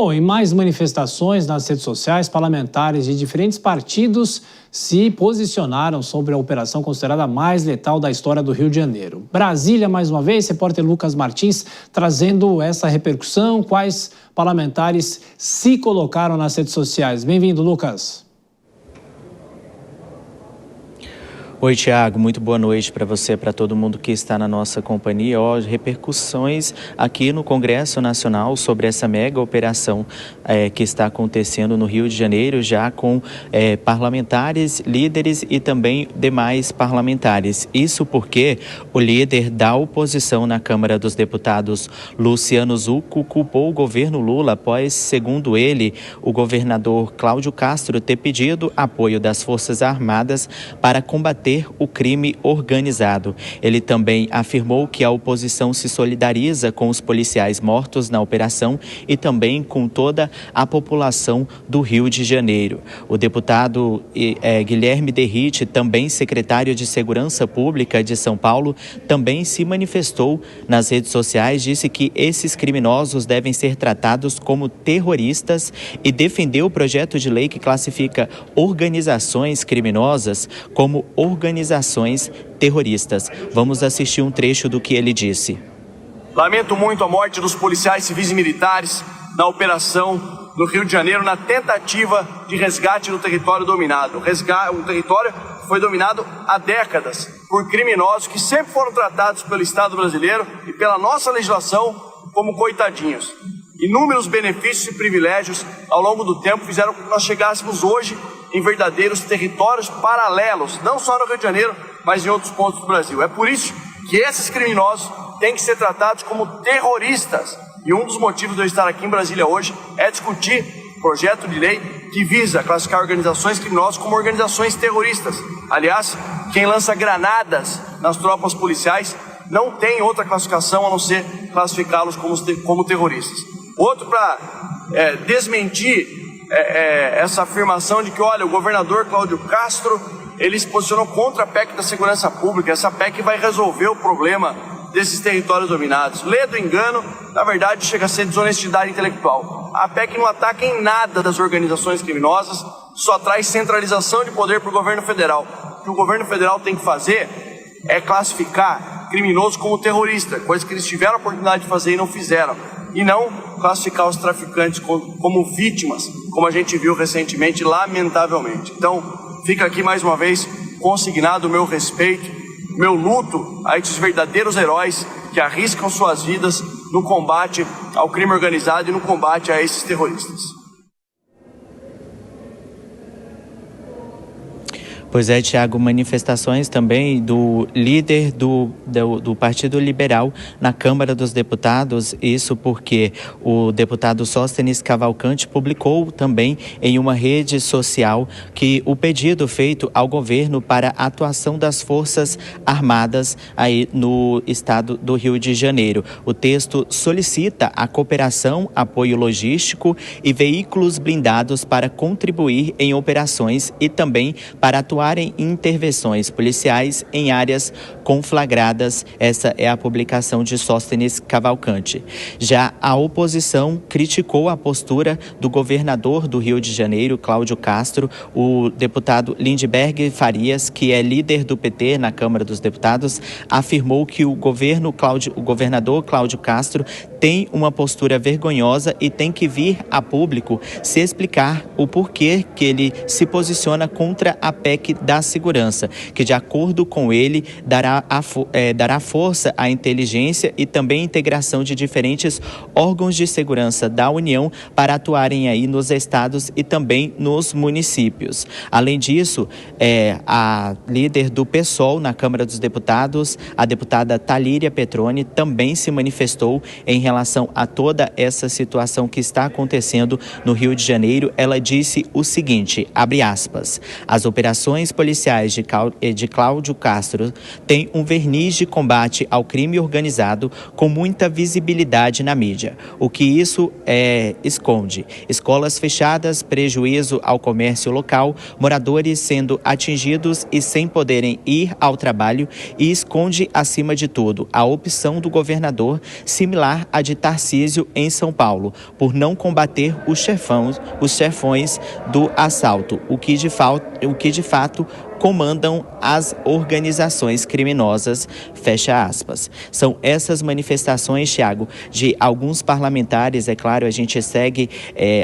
Bom, em mais manifestações nas redes sociais, parlamentares de diferentes partidos se posicionaram sobre a operação considerada a mais letal da história do Rio de Janeiro. Brasília, mais uma vez, repórter Lucas Martins trazendo essa repercussão. Quais parlamentares se colocaram nas redes sociais? Bem-vindo, Lucas. Oi, Tiago, muito boa noite para você, para todo mundo que está na nossa companhia. Repercussões aqui no Congresso Nacional sobre essa mega operação que está acontecendo no Rio de Janeiro, já com parlamentares, líderes e também demais parlamentares. Isso porque o líder da oposição na Câmara dos Deputados, Luciano Zucco, culpou o governo Lula após, segundo ele, o governador Cláudio Castro ter pedido apoio das Forças Armadas para combater o crime organizado. Ele também afirmou que a oposição se solidariza com os policiais mortos na operação e também com toda a população do Rio de Janeiro. O deputado Guilherme Derrite, também secretário de Segurança Pública de São Paulo, também se manifestou nas redes sociais, disse que esses criminosos devem ser tratados como terroristas e defendeu o projeto de lei que classifica organizações criminosas como organizações terroristas. Vamos assistir um trecho do que ele disse. Lamento muito a morte dos policiais civis e militares na operação no Rio de Janeiro, na tentativa de resgate do território dominado. O território foi dominado há décadas por criminosos que sempre foram tratados pelo Estado brasileiro e pela nossa legislação como coitadinhos. Inúmeros benefícios e privilégios ao longo do tempo fizeram com que nós chegássemos hoje em verdadeiros territórios paralelos, não só no Rio de Janeiro, mas em outros pontos do Brasil. É por isso que esses criminosos têm que ser tratados como terroristas. E um dos motivos de eu estar aqui em Brasília hoje é discutir o projeto de lei que visa classificar organizações criminosas como organizações terroristas. Aliás, quem lança granadas nas tropas policiais não tem outra classificação a não ser classificá-los como terroristas. Outro para desmentir essa afirmação de que, olha, o governador Cláudio Castro, ele se posicionou contra a PEC da segurança pública, essa PEC vai resolver o problema desses territórios dominados. Lê do engano, na verdade chega a ser desonestidade intelectual. A PEC não ataca em nada das organizações criminosas, só traz centralização de poder para o governo federal. O que o governo federal tem que fazer é classificar criminosos como terrorista, coisa que eles tiveram a oportunidade de fazer e não fizeram. E não classificar os traficantes como vítimas, como a gente viu recentemente, lamentavelmente. Então, fica aqui mais uma vez consignado o meu respeito, meu luto a esses verdadeiros heróis que arriscam suas vidas no combate ao crime organizado e no combate a esses terroristas. Pois é, Tiago, manifestações também do líder do Partido Liberal na Câmara dos Deputados, isso porque o deputado Sóstenes Cavalcante publicou também em uma rede social que o pedido feito ao governo para a atuação das Forças Armadas aí no estado do Rio de Janeiro. O texto solicita a cooperação, apoio logístico e veículos blindados para contribuir em operações e também para atuar em intervenções policiais em áreas conflagradas. Essa é a publicação de Sóstenes Cavalcante. Já a oposição criticou a postura do governador do Rio de Janeiro, Cláudio Castro. O deputado Lindbergh Farias, que é líder do PT na Câmara dos Deputados, afirmou que o governador Cláudio Castro tem uma postura vergonhosa e tem que vir a público se explicar o porquê que ele se posiciona contra a PEC da segurança, que de acordo com ele dará força à inteligência e também integração de diferentes órgãos de segurança da União para atuarem aí nos estados e também nos municípios. Além disso, a líder do PSOL na Câmara dos Deputados, a deputada Talíria Petroni, também se manifestou em relação a toda essa situação que está acontecendo no Rio de Janeiro. Ela disse o seguinte, abre aspas, as operações policiais de Cláudio Castro têm um verniz de combate ao crime organizado com muita visibilidade na mídia. O que isso esconde? Escolas fechadas, prejuízo ao comércio local, moradores sendo atingidos e sem poderem ir ao trabalho, e esconde, acima de tudo, a opção do governador similar à a de Tarcísio, em São Paulo, por não combater os chefões do assalto, o que de fato comandam as organizações criminosas, fecha aspas. São essas manifestações, Thiago, de alguns parlamentares, é claro, a gente segue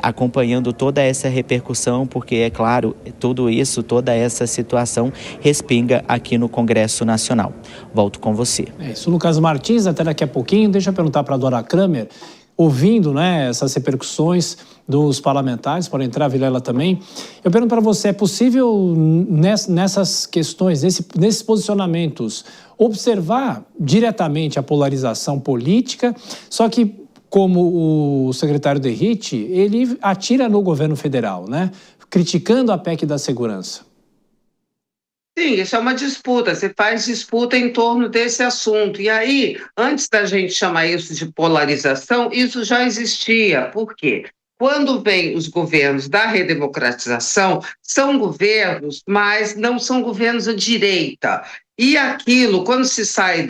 acompanhando toda essa repercussão, porque, é claro, tudo isso, toda essa situação respinga aqui no Congresso Nacional. Volto com você. É isso, Lucas Martins, até daqui a pouquinho. Deixa eu perguntar para a Dora Kramer, ouvindo, né, essas repercussões dos parlamentares, pode entrar, Vilela também. Eu pergunto para você, é possível nessas questões, nesses posicionamentos, observar diretamente a polarização política, só que, como o secretário Derrite, ele atira no governo federal, né, criticando a PEC da segurança? Sim, isso é uma disputa, você faz disputa em torno desse assunto. E aí, antes da gente chamar isso de polarização, isso já existia. Por quê? Quando vem os governos da redemocratização, são governos, mas não são governos à direita. E aquilo, quando se sai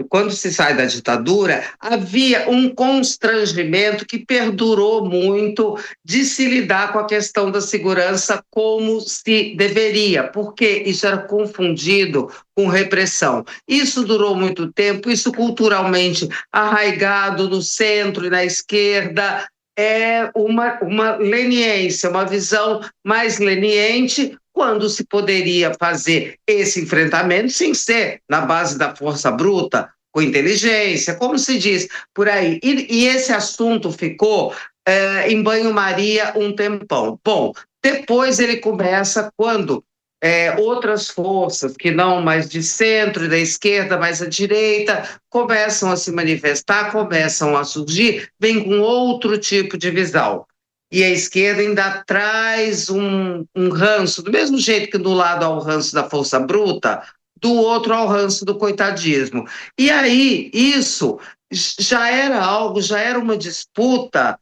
quando se sai da ditadura, havia um constrangimento que perdurou muito de se lidar com a questão da segurança como se deveria, porque isso era confundido com repressão. Isso durou muito tempo, isso culturalmente arraigado no centro e na esquerda, é uma leniência, uma visão mais leniente, quando se poderia fazer esse enfrentamento sem ser na base da força bruta, com inteligência, como se diz por aí. E esse assunto ficou em banho-maria um tempão. Bom, depois ele começa quando outras forças, que não mais de centro e da esquerda, mais à direita, começam a se manifestar, começam a surgir, vem com outro tipo de visão. E a esquerda ainda traz um ranço, do mesmo jeito que do lado há o ranço da força bruta, do outro há o ranço do coitadismo. E aí, isso já era algo, já era uma disputa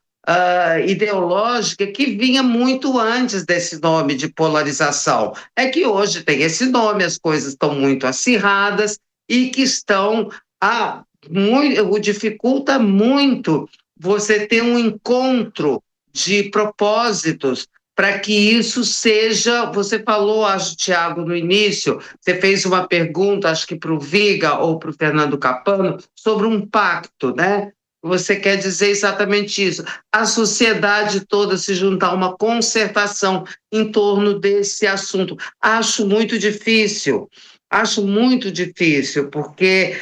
ideológica que vinha muito antes desse nome de polarização. É que hoje tem esse nome, as coisas estão muito acirradas e que estão dificulta muito você ter um encontro de propósitos para que isso seja, você falou, acho, Thiago, no início, você fez uma pergunta, acho que para o Viga ou para o Fernando Capano, sobre um pacto, né? Você quer dizer exatamente isso, a sociedade toda se juntar a uma concertação em torno desse assunto. Acho muito difícil, porque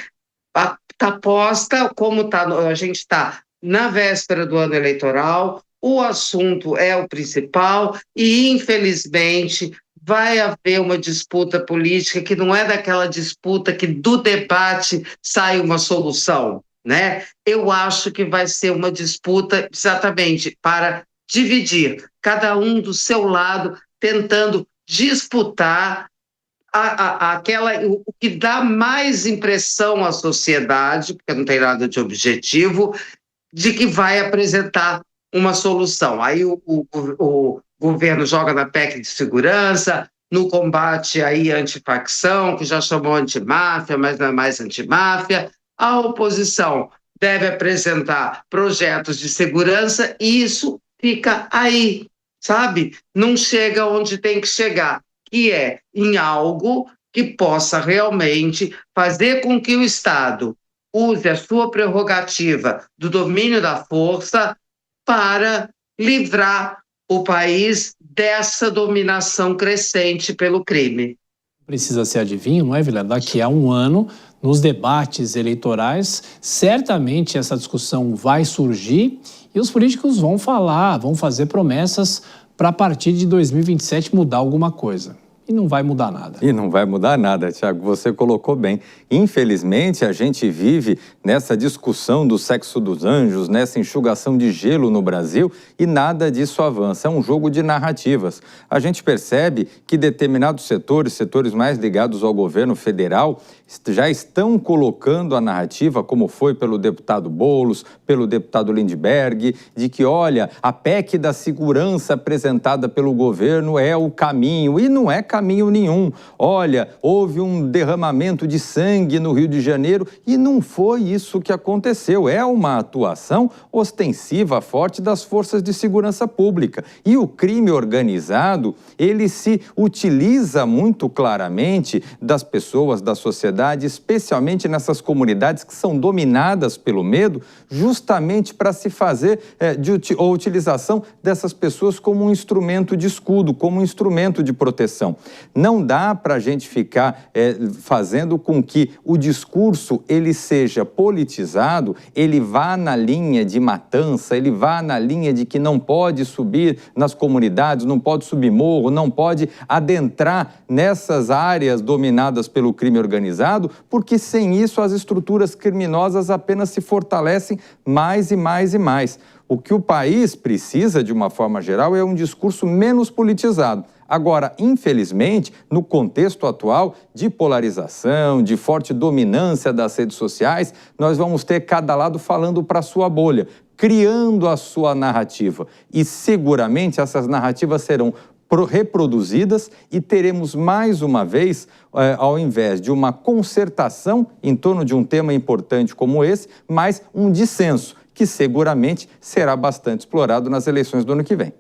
está posta, como a gente está na véspera do ano eleitoral, o assunto é o principal e, infelizmente, vai haver uma disputa política que não é daquela disputa que do debate sai uma solução, né? Eu acho que vai ser uma disputa exatamente para dividir, cada um do seu lado, tentando disputar o que dá mais impressão à sociedade, porque não tem nada de objetivo, de que vai apresentar uma solução. Aí o governo joga na PEC de segurança, no combate aí antifacção, que já chamou antimáfia, mas não é mais antimáfia. A oposição deve apresentar projetos de segurança e isso fica aí, sabe? Não chega onde tem que chegar, que é em algo que possa realmente fazer com que o Estado use a sua prerrogativa do domínio da força para livrar o país dessa dominação crescente pelo crime. Precisa ser adivinho, não é, Vilela? Daqui a um ano, nos debates eleitorais, certamente essa discussão vai surgir e os políticos vão falar, vão fazer promessas para a partir de 2027 mudar alguma coisa. E não vai mudar nada. E não vai mudar nada, Thiago, você colocou bem. Infelizmente, a gente vive nessa discussão do sexo dos anjos, nessa enxugação de gelo no Brasil e nada disso avança. É um jogo de narrativas. A gente percebe que determinados setores mais ligados ao governo federal, já estão colocando a narrativa, como foi pelo deputado Boulos, pelo deputado Lindbergh, de que, olha, a PEC da segurança apresentada pelo governo é o caminho. E não é caminho caminho nenhum. Olha, houve um derramamento de sangue no Rio de Janeiro e não foi isso que aconteceu. É uma atuação ostensiva, forte das forças de segurança pública. E o crime organizado, ele se utiliza muito claramente das pessoas, da sociedade, especialmente nessas comunidades que são dominadas pelo medo, justamente para se fazer a utilização dessas pessoas como um instrumento de escudo, como um instrumento de proteção. Não dá para a gente ficar fazendo com que o discurso ele seja politizado, ele vá na linha de matança, ele vá na linha de que não pode subir nas comunidades, não pode subir morro, não pode adentrar nessas áreas dominadas pelo crime organizado, porque sem isso as estruturas criminosas apenas se fortalecem mais e mais e mais. O que o país precisa, de uma forma geral, é um discurso menos politizado. Agora, infelizmente, no contexto atual de polarização, de forte dominância das redes sociais, nós vamos ter cada lado falando para a sua bolha, criando a sua narrativa. E seguramente essas narrativas serão reproduzidas e teremos mais uma vez, ao invés de uma concertação em torno de um tema importante como esse, mais um dissenso, que seguramente será bastante explorado nas eleições do ano que vem.